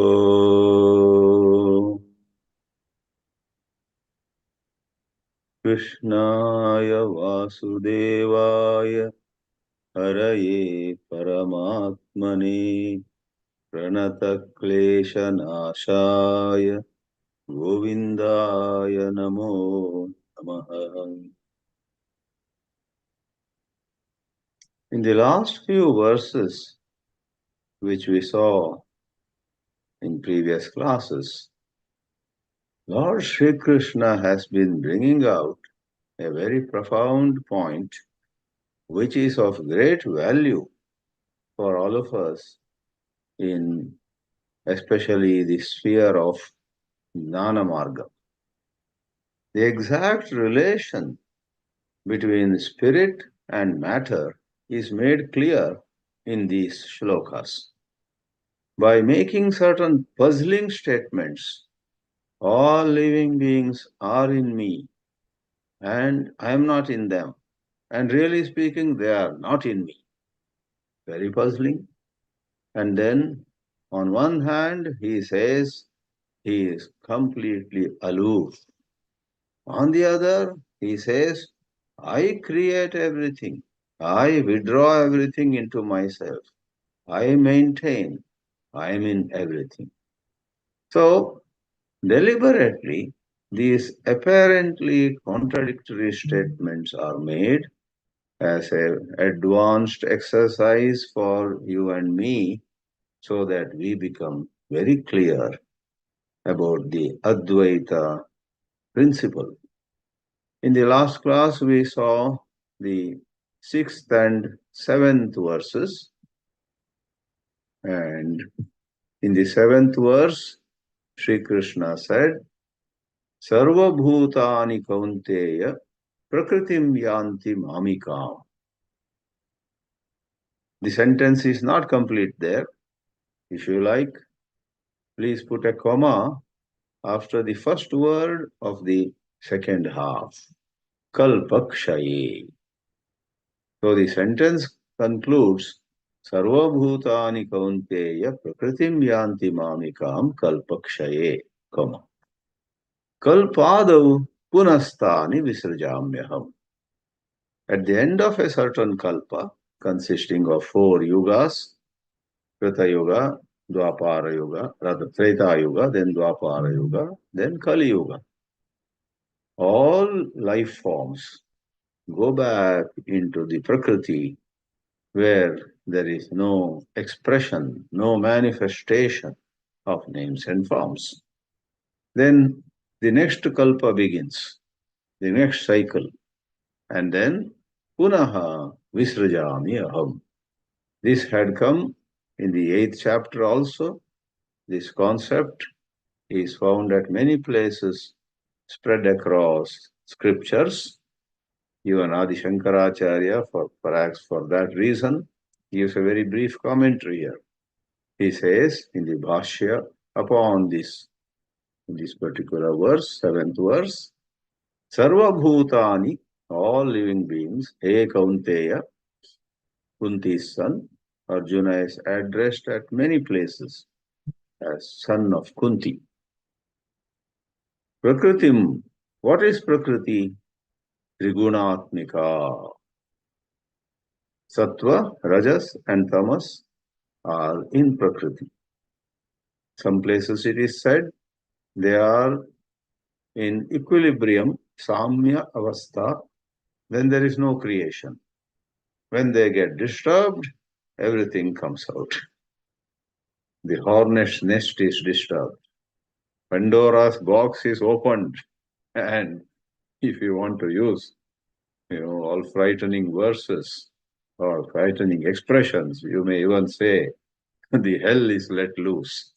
ॐ कृष्णाय वासुदेवाय हरये परमात्मने प्रणतक्लेशनाशाय गोविन्दाय नमो नमः। In the last few verses which we saw in previous classes, Lord Sri Krishna has been bringing out a very profound point which is of great value for all of us in especially the sphere of Jnana Marga. The exact relation between spirit and matter is made clear in these shlokas. By making certain puzzling statements, all living beings are in me and I am not in them. And really speaking, they are not in me. Very puzzling. And then, on one hand, he says he is completely aloof. On the other, he says, I create everything. I withdraw everything into myself. I maintain. I am in everything. So, deliberately, these apparently contradictory statements are made as an advanced exercise for you and me so that we become very clear about the Advaita principle. In the last class, we saw the 6th and 7th verses. And in the 7th verse, Sri Krishna said, Sarva Bhutani Kaunteya Prakritim Yanti Mamikam. The sentence is not complete there. If you like, please put a comma after the first word of the second half. Kalpakshaye. So the sentence concludes, Sarva Bhutani Kaunteya Prakritim Yanti Mamikam Kalpakshaye, comma. Kalpadav Punastani Visrajamyaham. At the end of a certain kalpa, consisting of 4 yugas, Krita Yuga, Dwapara Yuga, rather Treta Yuga, then Dwapara Yuga, then Kali Yuga. All life forms go back into the Prakriti where there is no expression, no manifestation of names and forms. Then the next kalpa begins, the next cycle, and then punaha visrajami aham. This had come in the 8th chapter also. This concept is found at many places spread across scriptures. Even Adi Shankaracharya, perhaps for that reason, gives a very brief commentary here. He says in the Bhāshya upon this, in this particular verse, 7th verse, Sarva Bhutani, all living beings, He Kaunteya, Kunti's son, Arjuna is addressed at many places as son of Kunti. Prakritim, what is Prakriti? Trigunatmika. Sattva, Rajas and Tamas are in Prakriti. Some places it is said they are in equilibrium, Samya Avastha, then there is no creation. When they get disturbed, everything comes out. The hornet's nest is disturbed. Pandora's box is opened, and if you want to use, all frightening verses or frightening expressions, you may even say, the hell is let loose.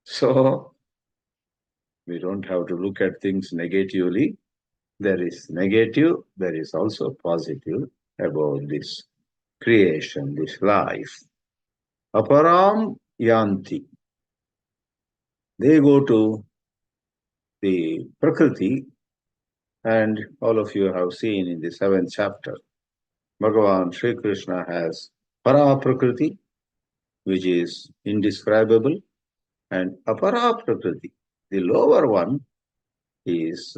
So, we don't have to look at things negatively. There is negative, there is also positive about this creation, this life. Aparam yanti. They go to the Prakriti, and all of you have seen in the 7th chapter, Bhagavan Sri Krishna has Para Prakriti, which is indescribable, And apara prakriti, the lower one, is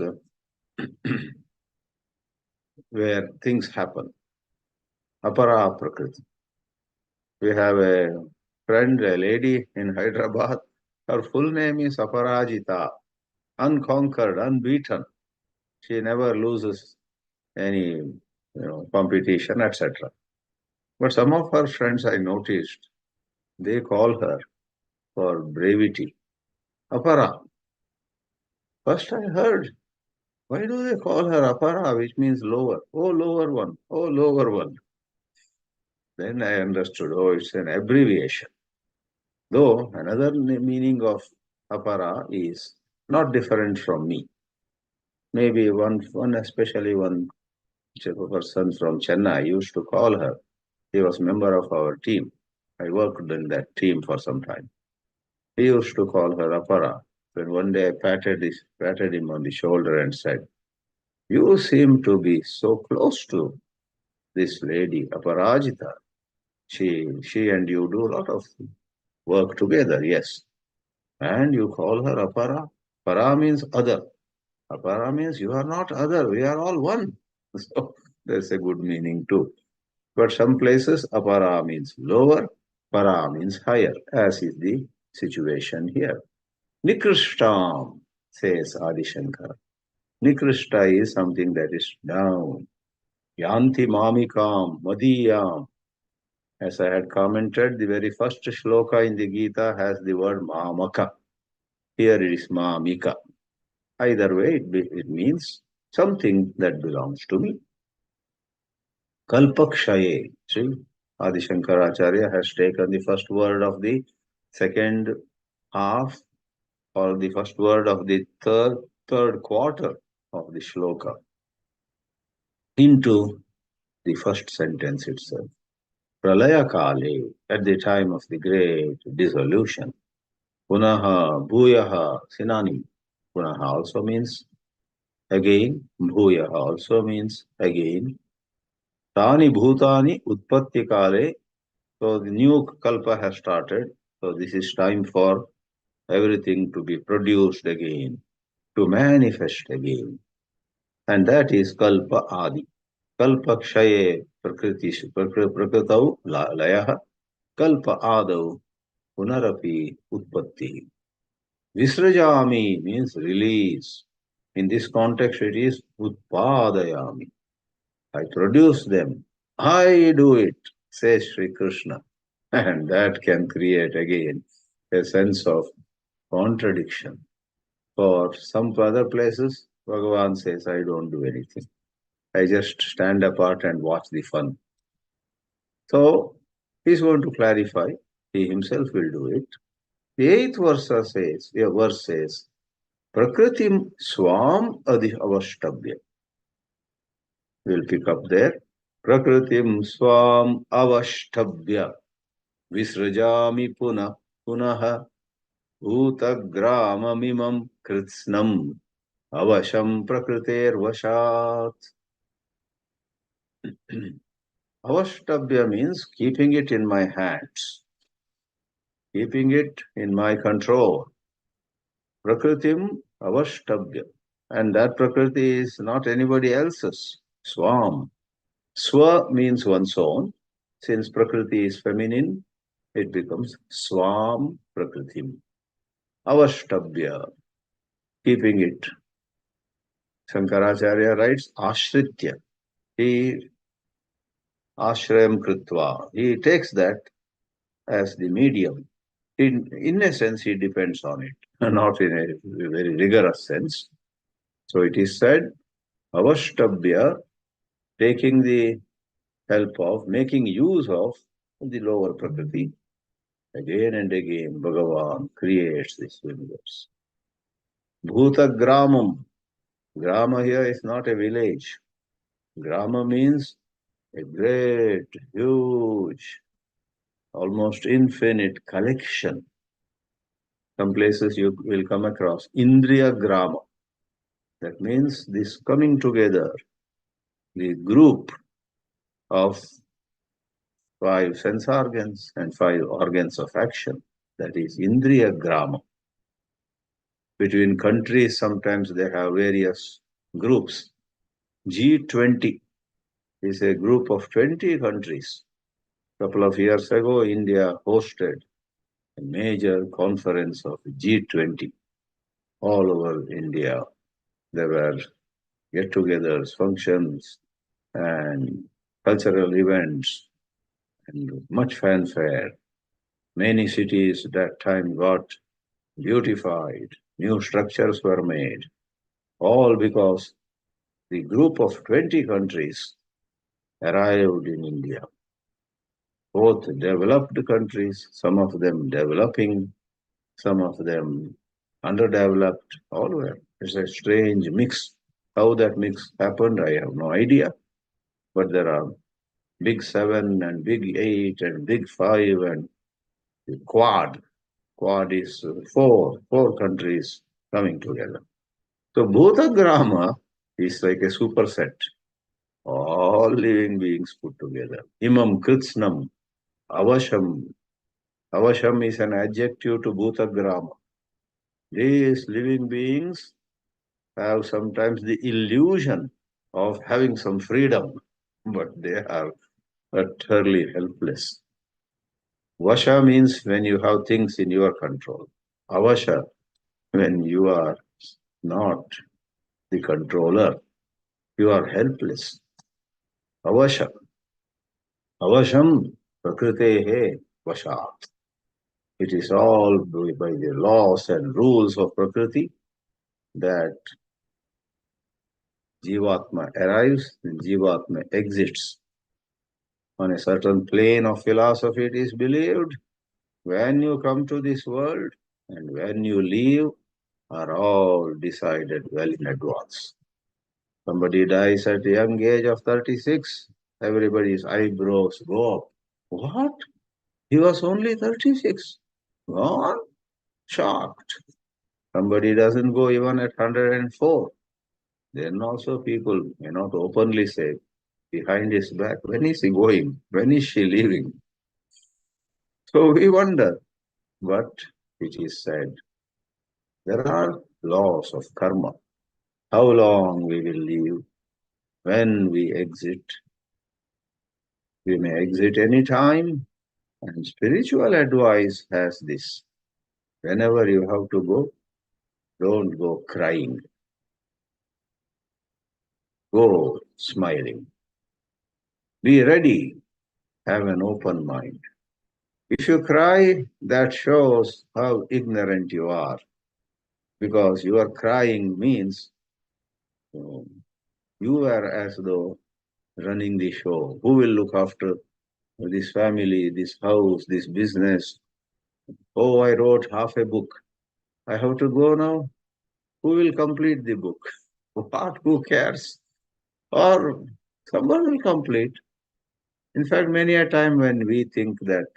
where things happen. Apara prakriti. We have a friend, a lady in Hyderabad. Her full name is Aparajita, unconquered, unbeaten. She never loses any competition, etc. But some of her friends I noticed, they call her for brevity. Apara. First I heard, why do they call her Apara, which means lower? Oh, lower one. Oh, lower one. Then I understood, oh, it's an abbreviation. Though another meaning of Apara is not different from me. Maybe especially one person from Chennai used to call her. He was member of our team. I worked in that team for some time. He used to call her Apara. When one day I patted him on the shoulder and said, "You seem to be so close to this lady, Aparajita. She and you do a lot of work together, yes. And you call her Apara? Para means other. Apara means you are not other. We are all one." So there's a good meaning too. But some places Apara means lower, Para means higher, as is the situation here. Nikrishtam, says Adi Shankara. Nikrishta is something that is down. Yanti mamikam, madiyam. As I had commented, the very first shloka in the Gita has the word mamaka. Here it is mamika. Either way, it means something that belongs to me. Kalpakshaye. See, Adi Shankaracharya has taken the first word of the second half or the first word of the third quarter of the shloka into the first sentence itself. Pralaya Kale, at the time of the great dissolution. Punaha, Bhuyaha, Sinani. Punaha also means again. Bhuyaha also means again. Tani Bhutani Utpatti Kale. So the new Kalpa has started. So this is time for everything to be produced again, to manifest again. And that is Kalpa Adi. Kalpa Kshaye Prakritau Layaha. Kalpa Adau Punarapi Utpatti. Visrajami means release. In this context, it is Utpadayami. I produce them. I do it, says Sri Krishna. And that can create again a sense of contradiction. For some other places, Bhagavan says, I don't do anything. I just stand apart and watch the fun. So he's going to clarify. He himself will do it. The eighth verse says, Prakritim swam adi avashtabhya. We'll pick up there. Prakritim swam avashtabhya. Visrajami punaha bhutagramamimam kritsnam avasham prakriter vashat. Avashtabhya means keeping it in my hands, keeping it in my control. Prakritim avashtabhya. And that Prakriti is not anybody else's. Swam. Swa means one's own. Since Prakriti is feminine, it becomes Swam Prakritim. Avashtabhya. Keeping it. Shankaracharya writes Ashritya. He Ashrayam Kritva. He takes that as the medium. In a sense, he depends on it, not in a very rigorous sense. So it is said, Avashtabhya, taking the help of, making use of the lower Prakriti. Again and again, Bhagavan creates this universe. Bhuta Gramam. Grama here is not a village. Grama means a great, huge, almost infinite collection. Some places you will come across Indriya Grama. That means this coming together, the group of 5 sense organs and 5 organs of action. That is Indriya Grama. Between countries, sometimes they have various groups. G20 is a group of 20 countries. A couple of years ago, India hosted a major conference of G20 all over India. There were get-togethers, functions, and cultural events, and much fanfare. Many cities that time got beautified, new structures were made, all because the group of 20 countries arrived in India. Both developed countries, some of them developing, some of them underdeveloped, all were. It's a strange mix. How that mix happened, I have no idea. But there are big seven and big eight and big five and quad. Quad is four countries coming together. So Bhutagrama is like a superset. All living beings put together. Imam Kritsnam, Avasham. Avasham is an adjective to Bhutagrama. These living beings have sometimes the illusion of having some freedom, but they are utterly helpless. Vasha means when you have things in your control. Avasha, when you are not the controller, you are helpless. Avasha. Avasham prakritehe vashat. It is all by the laws and rules of Prakriti that Jivatma arrives and Jivatma exits. On a certain plane of philosophy, it is believed when you come to this world and when you leave are all decided well in advance. Somebody dies at a young age of 36, everybody's eyebrows go up. What? He was only 36. Gone? Shocked. Somebody doesn't go even at 104. Then also people may not openly say behind his back, when is he going? When is she leaving? So we wonder. But it is said there are laws of karma. How long we will live, when we exit. We may exit any time. And spiritual advice has this. Whenever you have to go, don't go crying. Go smiling. Be ready. Have an open mind. If you cry, that shows how ignorant you are. Because your crying means you are as though running the show. Who will look after this family, this house, this business? Oh, I wrote half a book. I have to go now. Who will complete the book? What? Who cares? Or someone will complete. In fact, many a time when we think that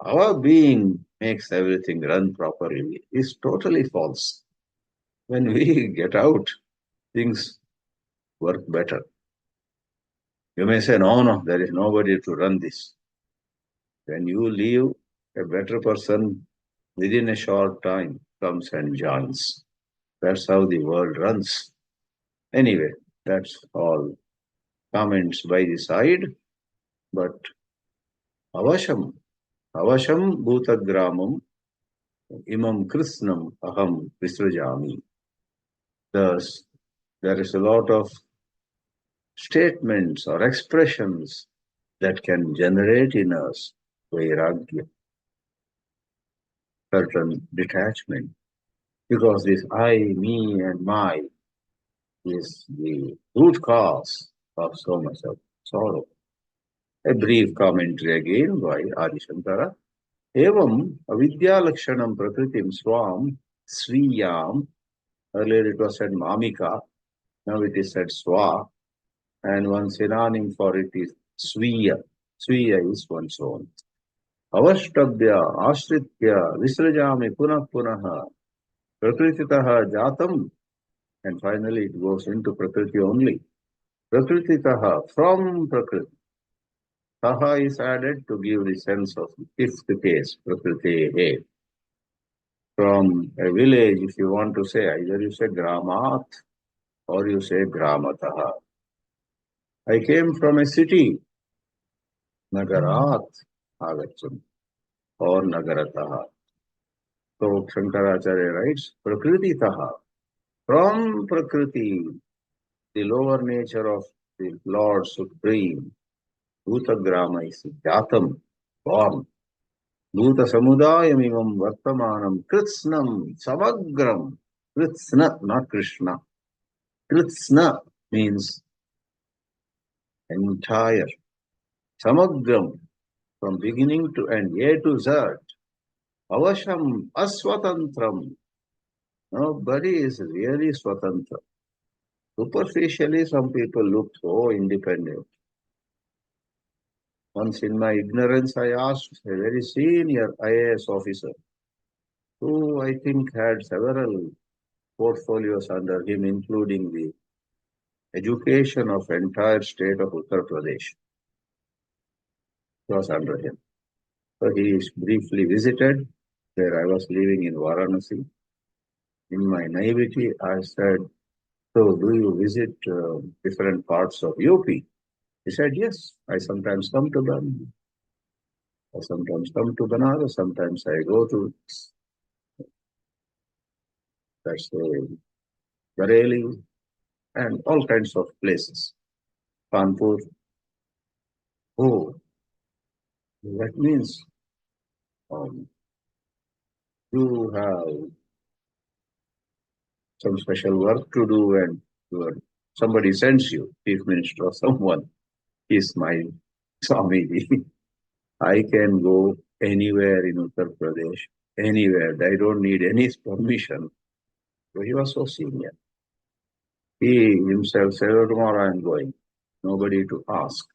our being makes everything run properly is totally false. When we get out, things work better. You may say, no, there is nobody to run this. When you leave, a better person within a short time comes and joins. That's how the world runs. Anyway, that's all comments by the side. But avasham, avasham bhutagramam imam krishnam aham visrajami. Thus, there is a lot of statements or expressions that can generate in us vairagya, certain detachment. Because this I, me, and my is the root cause of so much of sorrow. A brief commentary again by Adi Shankara. Evam avidya lakshanam prakritim swam swiyam. Earlier it was said mamika, now it is said swa, and one synonym for it is swiya. Swiya is one's own. Avashtabhya ashritya visrajami punah punaha prakrititaha jatam, and finally it goes into prakriti only. Prakrititaha, from prakriti. Taha is added to give the sense of the fifth case, prakritehe. From a village, if you want to say, either you say gramat or you say gramataha. I came from a city, nagarat agacham, or nagarataha. So Shankaracharya writes, Prakriti-taha, from Prakriti, the lower nature of the Lord Supreme, Bhutagrama is Jatam, born. Bhuta Samudayamimam Vartamanam Kritsnam Samagram. Kritsna, not Krishna. Kritsna means entire. Samagram, from beginning to end, A to Z. Avasham, Aswatantram. Nobody is really Swatantra. Superficially, some people look so independent. Once in my ignorance, I asked a very senior IAS officer, who I think had several portfolios under him, including the education of entire state of Uttar Pradesh. It was under him. So he briefly visited where I was living in Varanasi. In my naivety, I said, so do you visit different parts of UP? He said, yes, I sometimes come to Bangalore. I sometimes come to Banaras, sometimes I go to, let's say, Bareilly, and all kinds of places. Kanpur. Oh, that means um, you have some special work to do and somebody sends you, chief minister or someone, is my Swamiji. I can go anywhere in Uttar Pradesh, anywhere. I don't need any permission. So he was so senior. He himself said, oh, tomorrow I'm going. Nobody to ask.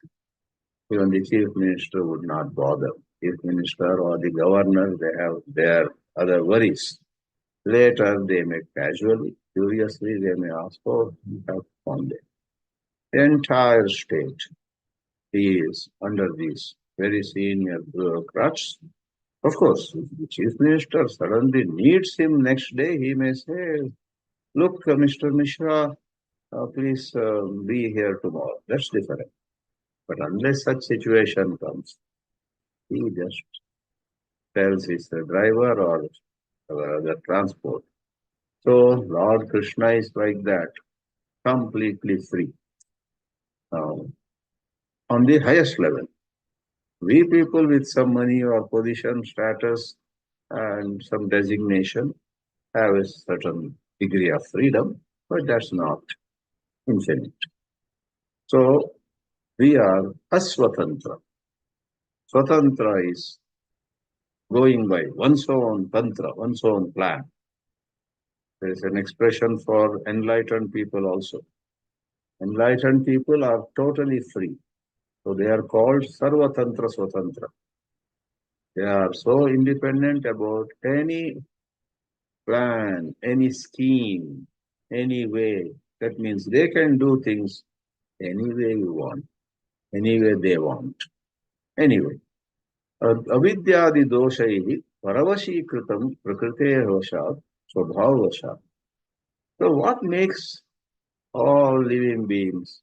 Even the chief minister would not bother. Chief minister or the governor, they have their other worries. Later, they may casually, curiously, they may ask, oh, you have found it. The entire state is under these very senior bureaucrats. Of course, if the chief minister suddenly needs him next day, he may say, look, Mr. Mishra, please be here tomorrow. That's different. But unless such situation comes, he just tells his driver or the transport. So Lord Krishna is like that, completely free. On the highest level, we people with some money or position, status, and some designation have a certain degree of freedom, but that's not infinite. So we are aswatantra. Swatantra is going by one's own tantra, one's own plan. There is an expression for enlightened people also. Enlightened people are totally free. So they are called sarvatantra swatantra. They are so independent about any plan, any scheme, any way. That means they can do things any way you want, any way they want. Anyway, avidyadi doshaihi paravashikritam prakritehe vashat swabhavavashat. So what makes all living beings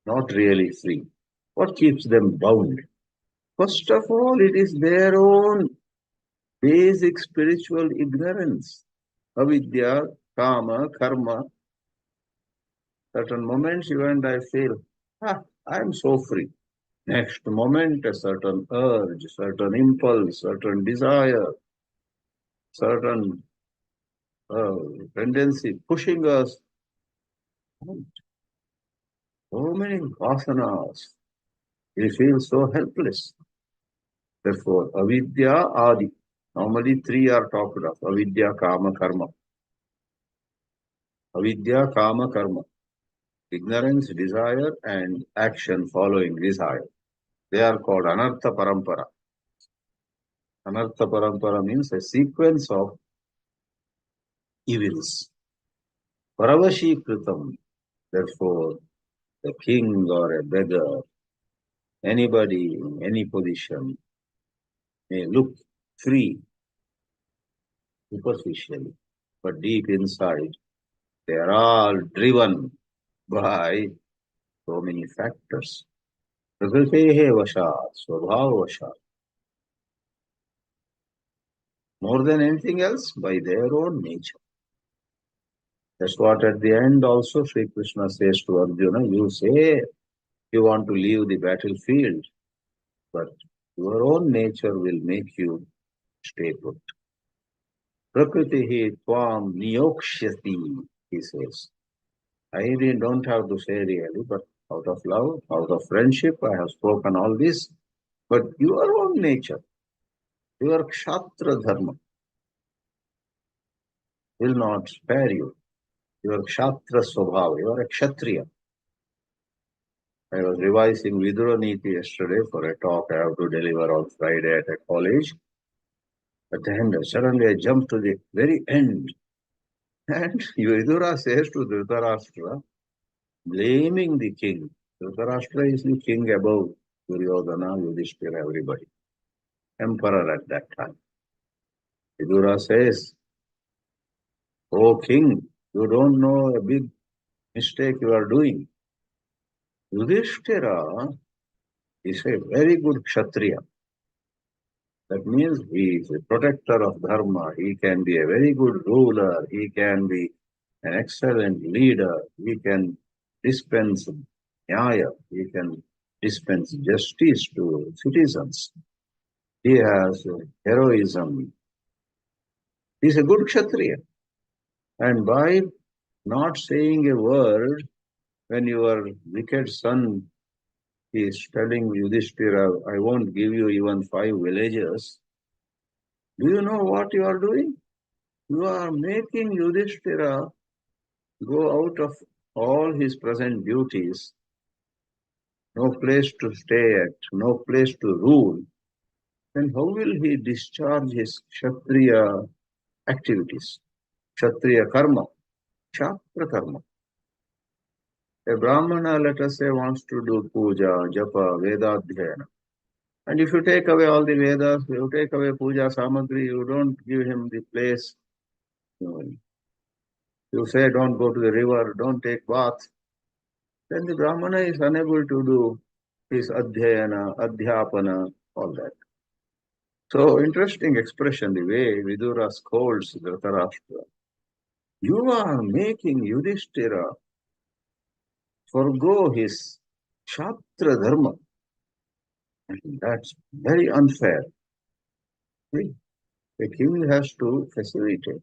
not really free? What keeps them bound? First of all, it is their own basic spiritual ignorance. Avidya, kama, karma. Certain moments you and I feel, I am so free. Next moment, a certain urge, certain impulse, certain desire, certain tendency pushing us. So many vasanas. We feel so helpless. Therefore, avidya adi. Normally three are talked of. Avidya, kama, karma. Avidya, kama, karma. Ignorance, desire, and action following desire. They are called anartha parampara. Anartha parampara means a sequence of evils. Paravashikritam. Therefore, the king or a beggar Anybody in any position may look free superficially, but deep inside, they are all driven by so many factors. प्रकृतेः वशात्, स्वभाववशात्. More than anything else, by their own nature. That's what at the end also Sri Krishna says to Arjuna, you say you want to leave the battlefield, but your own nature will make you stay put. Prakritihi tvam niyokshyati, he says. I really don't have to say really, but out of love, out of friendship, I have spoken all this. But your own nature, your kshatriya dharma will not spare you. Your kshatriya swabhava, you are a kshatriya. I was revising Vidura Niti yesterday for a talk I have to deliver on Friday at a college. At the end, suddenly I jumped to the very end. And Vidura says to Dhritarashtra, blaming the king. Dhritarashtra is the king above Duryodhana, Yudhishthira, everybody. Emperor at that time. Vidura says, "O king, you don't know a big mistake you are doing. Yudhishthira is a very good Kshatriya. That means he is a protector of Dharma. He can be a very good ruler. He can be an excellent leader. He can dispense nyaya. He can dispense justice to citizens. He has heroism. He is a good Kshatriya. And by not saying a word, when your wicked son is telling Yudhishthira, I won't give you even 5 villages, do you know what you are doing? You are making Yudhishthira go out of all his present duties, no place to stay at, no place to rule. Then how will he discharge his Kshatriya activities? Kshatriya karma, Kshatra karma. A Brahmana, let us say, wants to do puja, japa, vedadhyayana. And if you take away all the Vedas, you take away puja samagri, you don't give him the place. You say, don't go to the river, don't take bath. Then the Brahmana is unable to do his adhyayana, adhyapana, all that. So, interesting expression, the way Vidura scolds Dhritarashtra. You are making Yudhishthira forgo his Kshatra dharma. And that's very unfair. See? The king has to facilitate.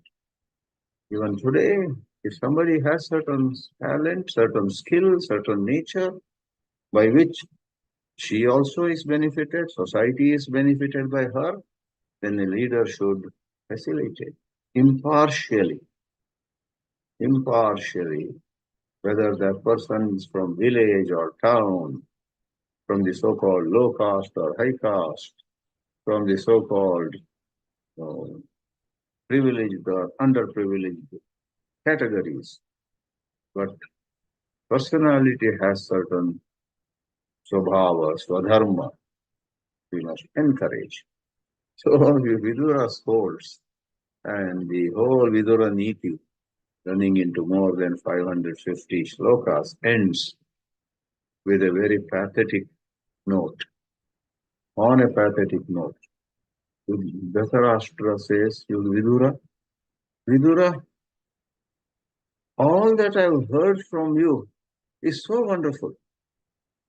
Even today, if somebody has certain talent, certain skill, certain nature, by which she also is benefited, society is benefited by her, then a leader should facilitate impartially, whether that person is from village or town, from the so-called low caste or high caste, from the so-called privileged or underprivileged categories. But personality has certain swabhava, swadharma, we must encourage. So Vidura scolds, and the whole Vidura Niti, running into more than 550 shlokas, ends with a very pathetic note. On a pathetic note, Dhritarashtra says, you Vidura, all that I've heard from you is so wonderful.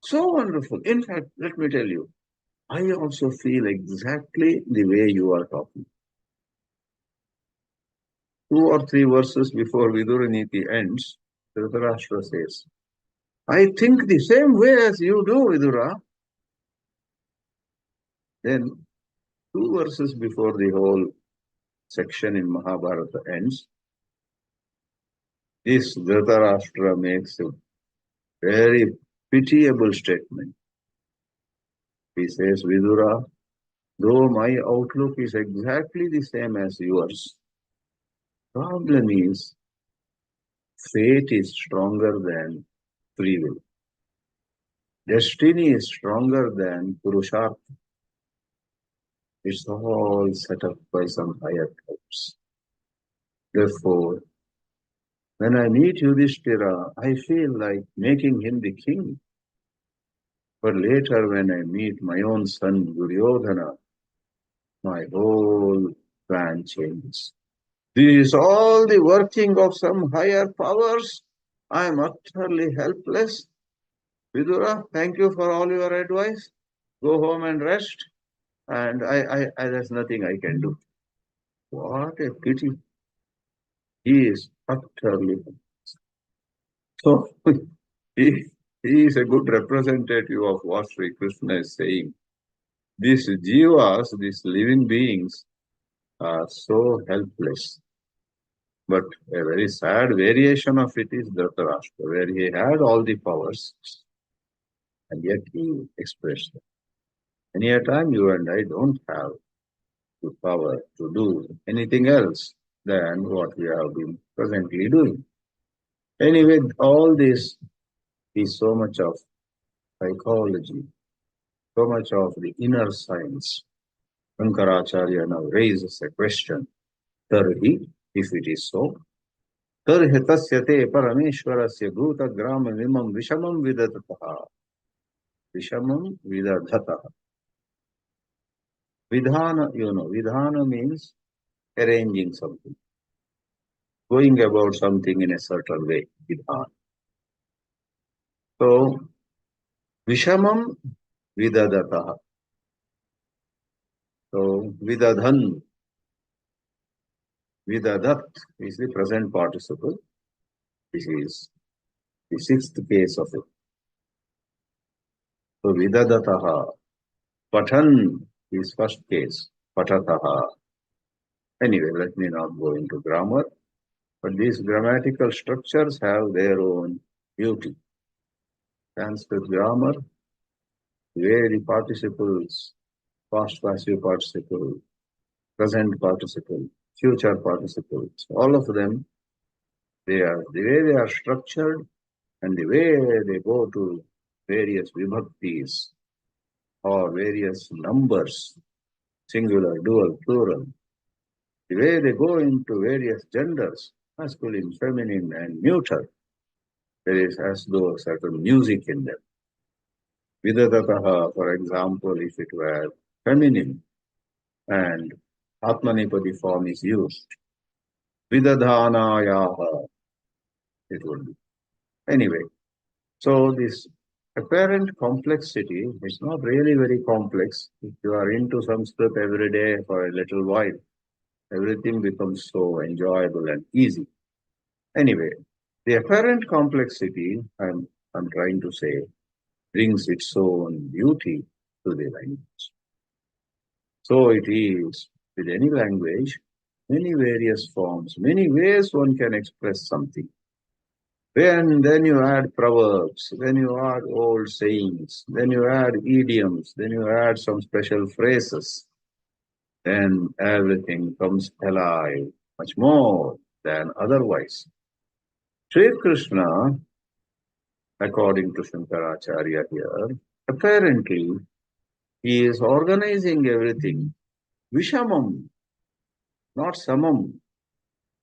So wonderful. In fact, let me tell you, I also feel exactly the way you are talking. 2 or 3 verses before Vidura Niti ends, Dhritarashtra says, I think the same way as you do, Vidura. Then 2 verses before the whole section in Mahabharata ends, this Dhritarashtra makes a very pitiable statement. He says, Vidura, though my outlook is exactly the same as yours, problem is fate is stronger than free will. Destiny is stronger than Purushartha. It's all set up by some higher powers. Therefore, when I meet Yudhishthira, I feel like making him the king. But later, when I meet my own son Duryodhana, my whole plan changes. This is all the working of some higher powers. I am utterly helpless. Vidura, thank you for all your advice. Go home and rest. And there's nothing I can do. What a pity. He is utterly. So he, he is a good representative of what Sri Krishna is saying. These jivas, these living beings, are so helpless. But a very sad variation of it is Dhritarashtra, where he had all the powers, and yet he expressed them. Many a time you and I don't have the power to do anything else than what we have been presently doing. Anyway, all this is so much of psychology, so much of the inner science. Shankaracharya now raises a question. Tarhi, if it is so, tarhi tasya te parameshwarasya bhutagramam vishamam vidadataha. Vishamam vidadataha. Vidhana, vidhana means arranging something, going about something in a certain way, vidhana. So, vishamam vidadataha. So, vidadhan, vidadat is the present participle. This is the sixth case of it. So, vidadataha. Pathan is first case. Patataha. Anyway, let me not go into grammar. But these grammatical structures have their own beauty. Sanskrit grammar, where the participles, past passive participle, present participle, future participles, all of them, the way they are structured and the way they go to various vibhaktis or various numbers, singular, dual, plural, the way they go into various genders, masculine, feminine, and neuter, there is as though a certain music in them. Vidadataha, for example, if it were feminine and Atmanipadi form is used, Vidadhanayaha, it would be. Anyway, so this apparent complexity is not really very complex. If you are into Sanskrit every day for a little while, everything becomes so enjoyable and easy. Anyway, the apparent complexity, I'm trying to say, brings its own beauty to the language. So it is with any language, many various forms, many ways one can express something. Then you add proverbs, then you add old sayings, then you add idioms, then you add some special phrases, then everything comes alive much more than otherwise. Sri Krishna, according to Shankaracharya here, apparently he is organizing everything. Vishamam, not samam.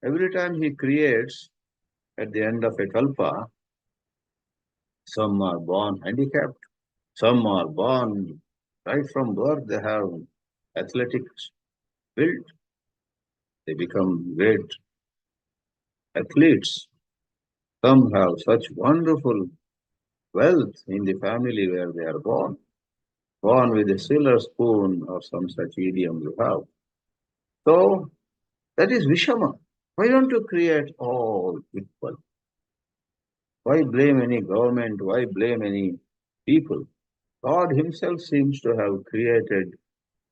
Every time he creates, at the end of a kalpa, some are born handicapped, some are born right from birth, they have athletics built, they become great athletes. Some have such wonderful wealth in the family where they are born with a silver spoon or some such idiom you have. So that is Vishama. Why don't you create all equal? Why blame any government? Why blame any people? God himself seems to have created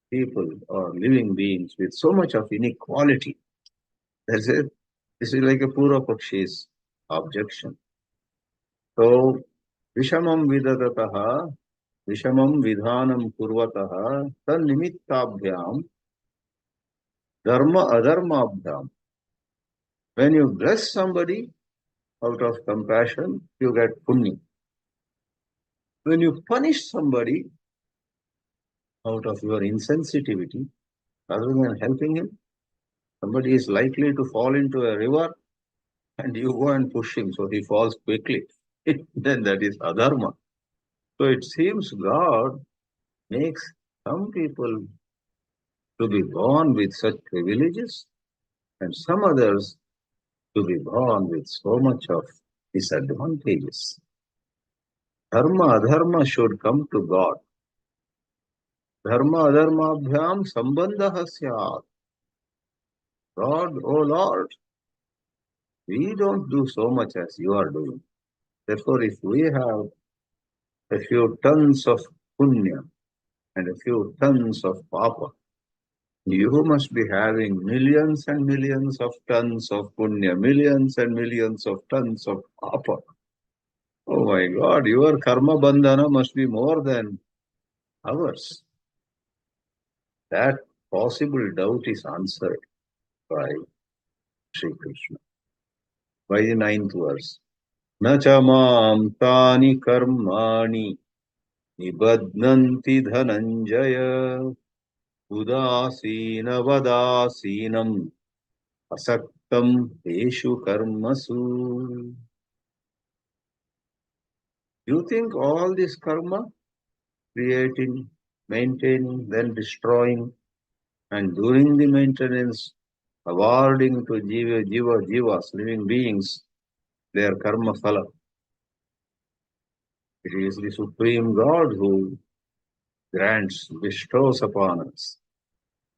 people or living beings with so much of inequality. That's it. This is like a Pura Pakshi's objection. So, Vishamam Vidadataha, Vishamam Vidhanam Kurvataha, Tan Nimittabhyam, Dharma Adharmabhyam. When you bless somebody out of compassion, you get punya. When you punish somebody out of your insensitivity, rather than helping him, somebody is likely to fall into a river and you go and push him so he falls quickly. Then that is adharma. So it seems God makes some people to be born with such privileges and some others to be born with so much of disadvantages. Dharma, adharma should come to God. Dharma, adharmabhyam sambandha syat. God, oh Lord, we don't do so much as you are doing. Therefore, if we have a few tons of punya and a few tons of papa, you must be having millions and millions of tons of punya, millions and millions of tons of papa. Oh my God, your karma bandhana must be more than ours. That possible doubt is answered by Sri Krishna. By the ninth verse. Na cha mam tani karmani nibadnanti dhananjaya udasina vadasinam asaktam eshu karmasu. You think all this karma, creating, maintaining, then destroying, and during the maintenance, awarding to jivas, living beings, their karma phala. It is the Supreme God who grants, bestows upon us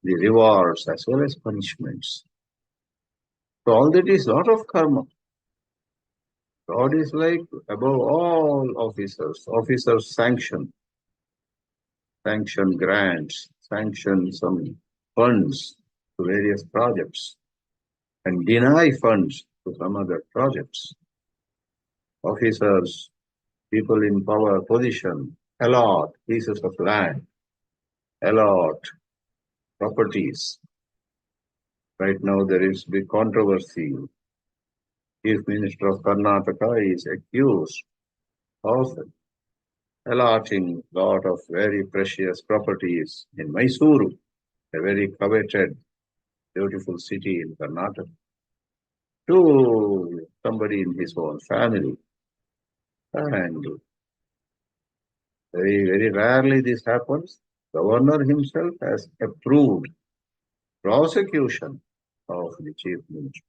the rewards as well as punishments. So all that is lot of karma. God is like above all officers. Officers sanction grants, sanction some funds to various projects and deny funds to some other projects. Officers, people in power position, allot pieces of land, allot properties. Right now there is big controversy. Chief Minister of Karnataka is accused of allotting a lot of very precious properties in Mysuru, a very coveted, beautiful city in Karnataka, to somebody in his own family. And very, very rarely this happens. Governor himself has approved prosecution of the chief minister.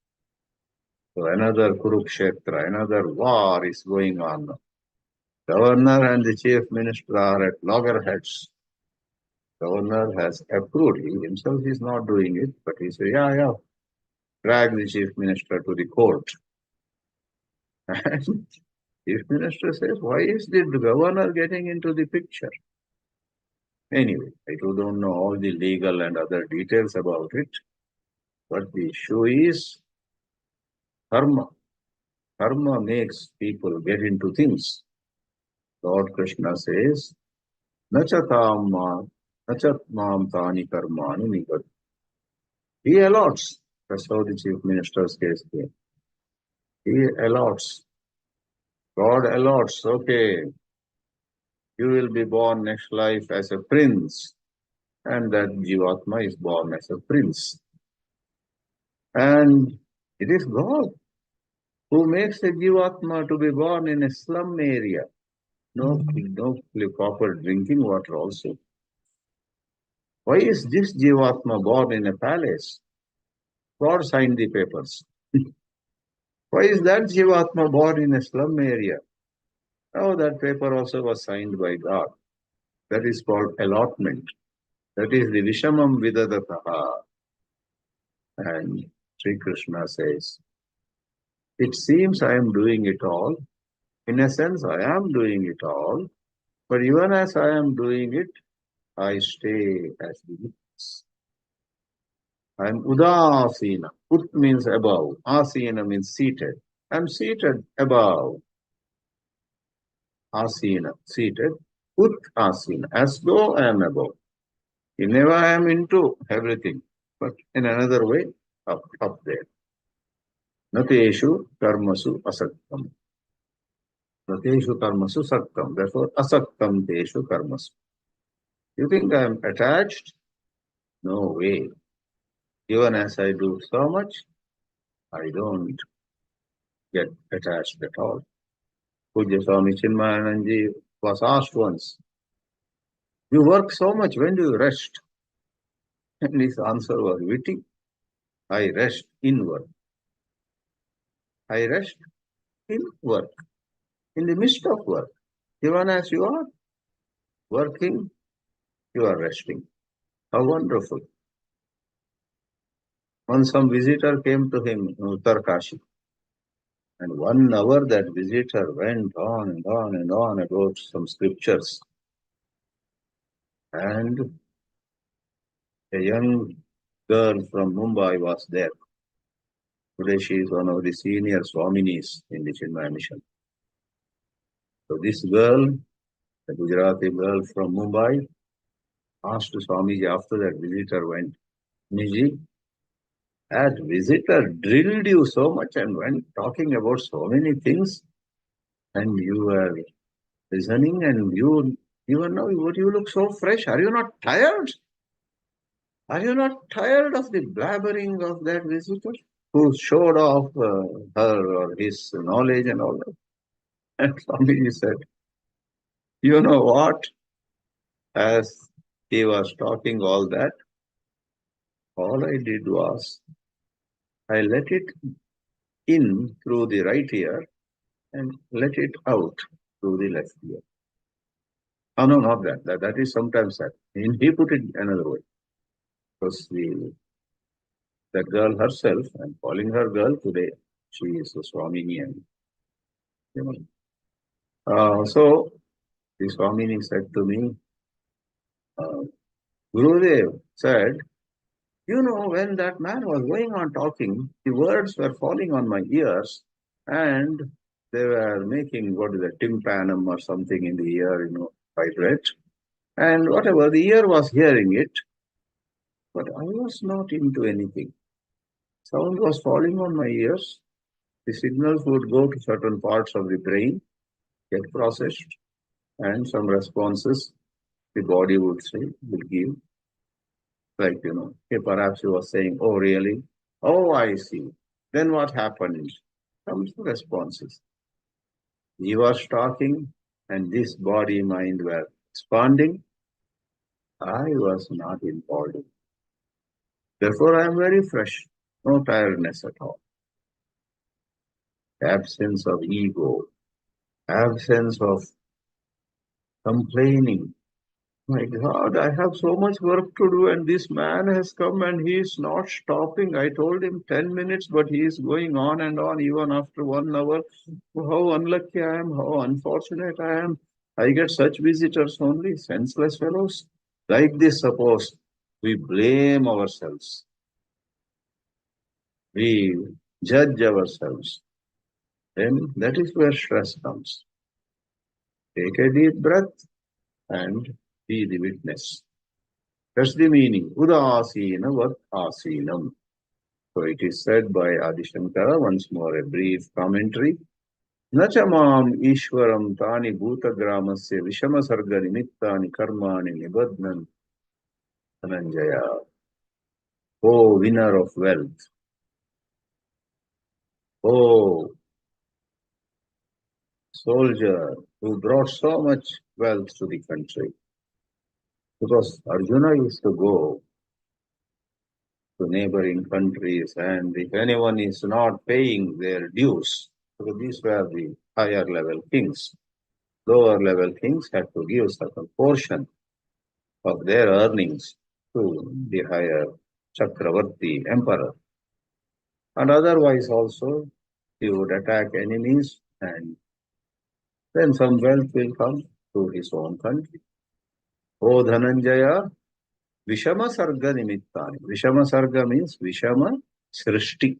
So another Kurukshetra, another war is going on. Governor and the chief minister are at loggerheads. Governor has approved. He himself is not doing it, but he says, yeah, drag the chief minister to the court. And chief minister says, why is the governor getting into the picture? Anyway, I don't know all the legal and other details about it, but the issue is karma. Karma makes people get into things. Lord Krishna says, Nachatam mam tani karmani nigat. He allots. That's how the chief minister's case came. He allots. God allots. Okay, you will be born next life as a prince. And that Jivatma is born as a prince. And it is God who makes a Jivatma to be born in a slum area. No proper drinking water also. Why is this Jivatma born in a palace? God signed the papers. Why is that Jivatma born in a slum area? Oh, that paper also was signed by God. That is called allotment. That is the Vishamam Vidadataha. And Sri Krishna says, it seems I am doing it all. In a sense, I am doing it all. But even as I am doing it, I stay as the witness. I am Udasina. Ut means above. Asina means seated. I am seated above. Asina, seated. Ut asina, as though I am above. Never I am into everything, but in another way, up there. Nateshu karmasu asaktam. Teshu karmasu saktam. Therefore, asaktam teshu karmasu. You think I am attached? No way. Even as I do so much, I don't get attached at all. Pujya Swami Chinmayananji was asked once, you work so much, when do you rest? And his answer was witty. I rest in work. I rest in work, in the midst of work. Even as you are working, you are resting. How wonderful. Once some visitor came to him in Uttarkashi, and 1 hour that visitor went on and on and on about some scriptures. And a young girl from Mumbai was there. Today she is one of the senior Swaminis in the Chinmaya mission. So this girl, the Gujarati girl from Mumbai, asked Swamiji after that visitor went, Swamiji, that visitor drilled you so much and went talking about so many things, and you were listening, and you even now you look so fresh. Are you not tired? Are you not tired of the blabbering of that visitor who showed off her or his knowledge and all that? And Swamiji said, you know what? As he was talking all that, all I did was I let it in through the right ear and let it out through the left ear. Oh, no, not that. That is sometimes that. He put it another way. Because that girl herself, I'm calling her girl today, she is a Swamini. And, you so the Swamini said to me, uh, Gurudev said, you know, when that man was going on talking, the words were falling on my ears and they were making, what is it, tympanum or something in the ear, vibrate. And whatever, the ear was hearing it, but I was not into anything. Sound was falling on my ears. The signals would go to certain parts of the brain, get processed, and some responses the body would say, would give. Like, okay, perhaps he was saying, oh, really? Oh, I see. Then what happened? Comes the responses. He was talking, and this body mind were expanding. I was not involved. Therefore, I am very fresh, no tiredness at all. Absence of ego, absence of complaining. My God, I have so much work to do, and this man has come and he is not stopping. I told him 10 minutes, but he is going on and on even after 1 hour. How unlucky I am, how unfortunate I am. I get such visitors only, senseless fellows. Like this, suppose we blame ourselves, we judge ourselves, then that is where stress comes. Take a deep breath and be the witness. That's the meaning. Udasina vat asinam. So it is said by Adi Shankara, once more a brief commentary. Nachamam Ishwaram Tani Bhuta Gramasya Vishama Sarga Nimittani Karmani Nibadnan Dhananjaya. O winner of wealth. O soldier who brought so much wealth to the country. Because Arjuna used to go to neighboring countries, and if anyone is not paying their dues, so these were the higher level kings. Lower level kings had to give certain portion of their earnings to the higher Chakravarti emperor. And otherwise also, he would attack enemies, and then some wealth will come to his own country. O Dhananjaya, Vishama Sarga Nimittani. Vishama Sarga means Vishama Srishti.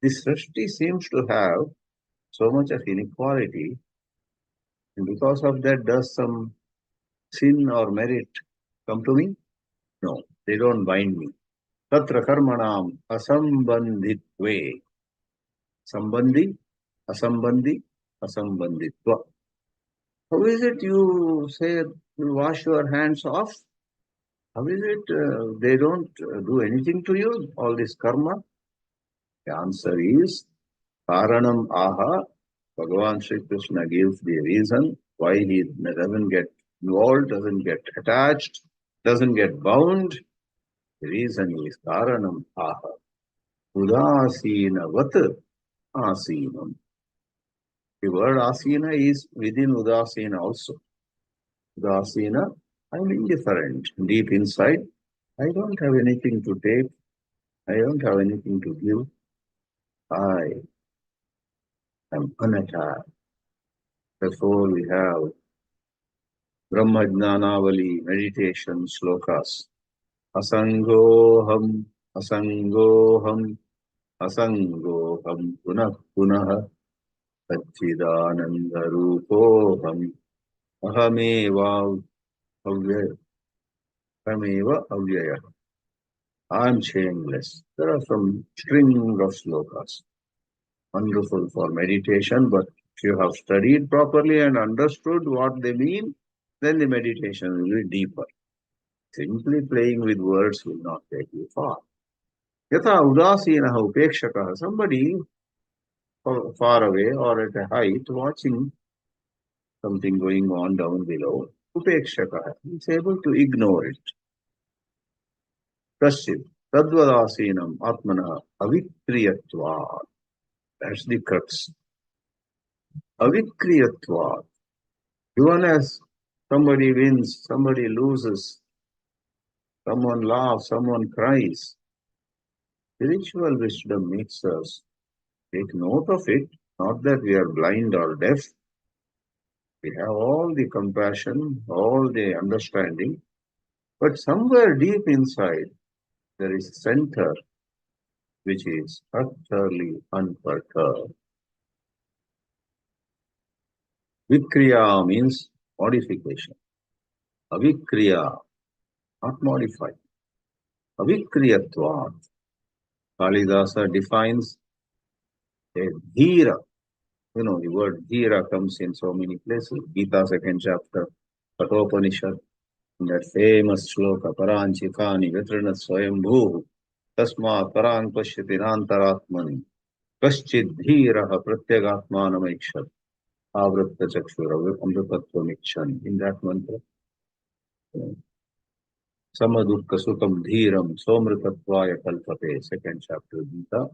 This Srishti seems to have so much of inequality, and because of that, does some sin or merit come to me? No, they don't bind me. Tatra karmanam asambandhitve. Sambandhi, asambandhi, asambandhitva. How is it you say you wash your hands off? How is it they don't do anything to you, all this karma? The answer is Karanam Aha. Bhagavan Sri Krishna gives the reason why he doesn't get involved, doesn't get attached, doesn't get bound. The reason is Karanam Aha. Udasina Vat Asinam. The word Asina is within Udasina also. Udasina, I'm indifferent. Deep inside, I don't have anything to take. I don't have anything to give. I am unattached. Therefore, we have Brahma Jnanavali meditation slokas. Asangoham, asangoham, asangoham, punah punah, Satchidananda Rupoham, Ahameva Avyaya, Ahameva Avyaya. I am changeless. There are some string of slokas. Wonderful for meditation, but if you have studied properly and understood what they mean, then the meditation will be deeper. Simply playing with words will not take you far. Yatha udasinaha upekshakaha, somebody far away or at a height watching something going on down below, upekshakaha, is able to ignore it. Kasyid tadvadasinam atmana avikriyatvat. That's the crux. Avikriyatvat. Even as somebody wins, somebody loses, someone laughs, someone cries, spiritual wisdom makes us take note of it, not that we are blind or deaf. We have all the compassion, all the understanding, but somewhere deep inside there is a center which is utterly unperturbed. Vikriya means modification. Avikriya, not modified. Avikriyatvat. Kalidasa defines a dhira. You know, the word dhira comes in so many places. Gita, second chapter, Kathopanishad, in that famous shloka, Paranchikani, Vitrinat Swayambhu, Tasmat Parang Pashyati Nantaratmani, Kaschid Dhiraha Pratyagatmanam Avratta Chakshura Amritattvam Ichchani. In that mantra, Samadukka Sukam Dhiram Somritatvaya Kalpate, second chapter Gita.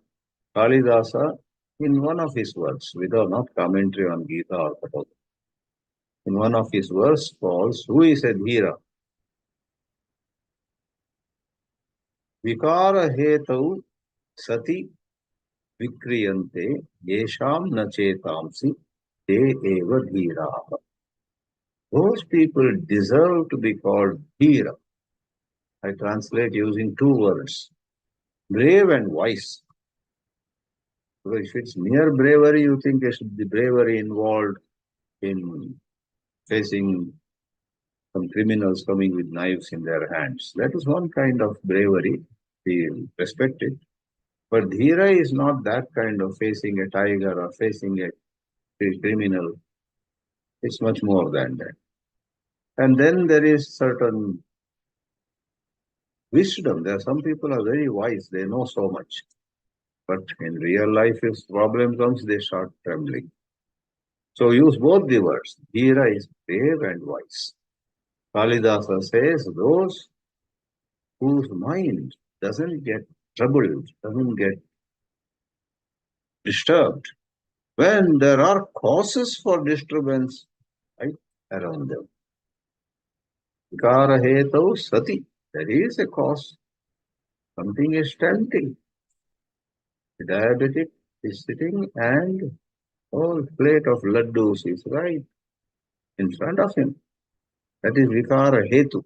Kalidasa, in one of his words, without not commentary on Gita or Kathopanishad, in one of his verse calls, who is a Dhira? Vikara hetau sati vikriyante yesham nachetamsi te eva dhiraha. Those people deserve to be called dhira. I translate using two words, brave and wise. So if it's mere bravery, you think there should be bravery involved in facing some criminals coming with knives in their hands. That is one kind of bravery, we respect it. But dhira is not that kind of facing a tiger or facing a criminal. It's much more than that. And then there is certain wisdom. There are some people are very wise, they know so much. But in real life, if problem comes, they start trembling. So use both the words. Dhira is brave and wise. Kalidasa says those whose mind doesn't get troubled, doesn't get disturbed, when there are causes for disturbance right around them. Vikara hetau sati. There is a cause. Something is tempting. The diabetic is sitting and whole plate of laddus is right in front of him. That is vikara hetu.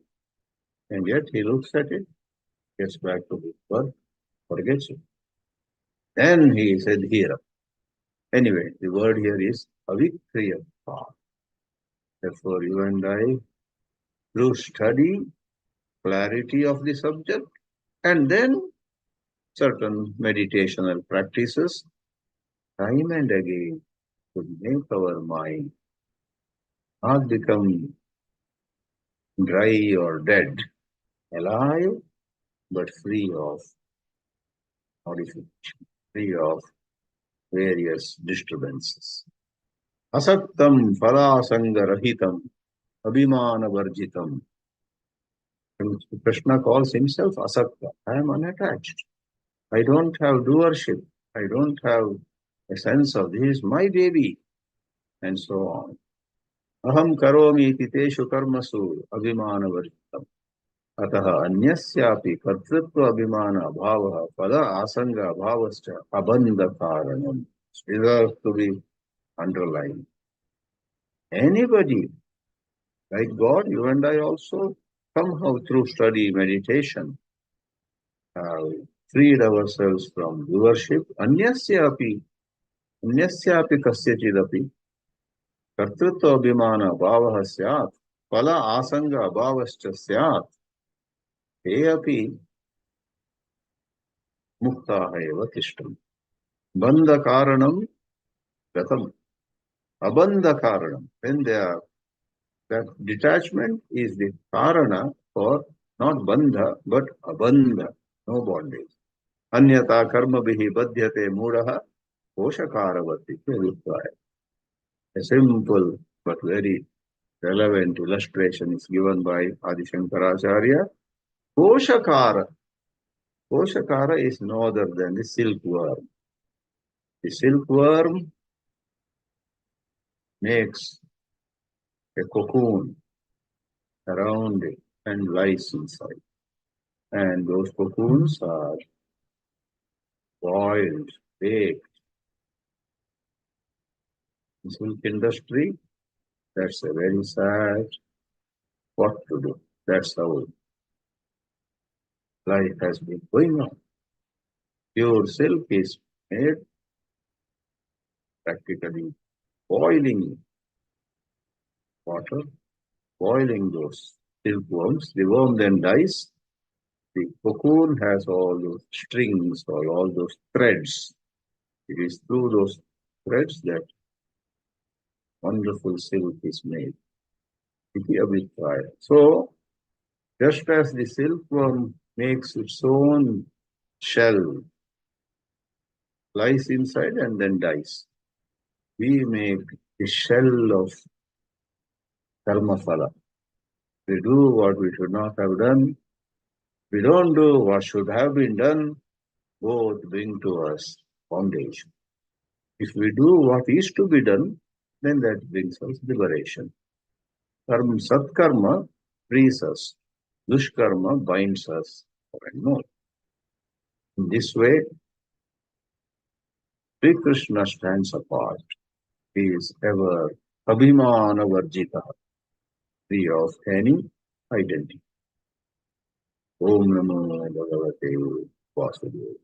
And yet he looks at it, gets back to his work, forgets it. Then he is adhira. Anyway, the word here is avikriyatva. Therefore, you and I, through study, clarity of the subject, and then certain meditational practices, time and again, to make our mind not become dry or dead, alive, but free of modification, free of various disturbances. Asaktam phalasanga rahitam abhimana varjitam. Krishna calls himself asakta. I am unattached. I don't have doership. I don't have a sense of this is my baby, and so on. Aham karomi iti teshu karmasu abhimana varjitam. Ataha anyasyapi kartritva abhimana bhava pada asanga bhavascha abandha karanam. Deserves to be underlined. Anybody, like God, you and I also, somehow through study, meditation, have freed ourselves from doership. Anyasyapi kasyachidapi kartritva abhimana bhavaha syat pala asanga bhavascha syat te api muktaha eva tishtam. Bandha karanam gatam. Abandha karanam. When they are, that detachment is the karana for not bandha but abandha, no bondage. Anyata karma bihi badhyate mudaha koshakaravati. A simple but very relevant illustration is given by Adi Shankaracharya. Koshakara. Koshakara is no other than the silkworm. The silkworm makes a cocoon around it and lies inside. And those cocoons are boiled, baked. In silk industry, that's a very sad what to do. That's how life has been going on. Pure silk is made practically boiling water, boiling those silkworms. The worm then dies. The cocoon has all those strings or all those threads. It is through those threads that wonderful silk is made. So, just as the silkworm makes its own shell, lies inside and then dies, we make the shell of karma phala. We do what we should not have done. We don't do what should have been done. Both bring to us foundation. If we do what is to be done, then that brings us liberation. Satkarma frees us. Dushkarma binds us more and more. In this way, Sri Krishna stands apart. He is ever abhimana varjita, free of any identity. Om Namo Bhagavate Vasudevaya.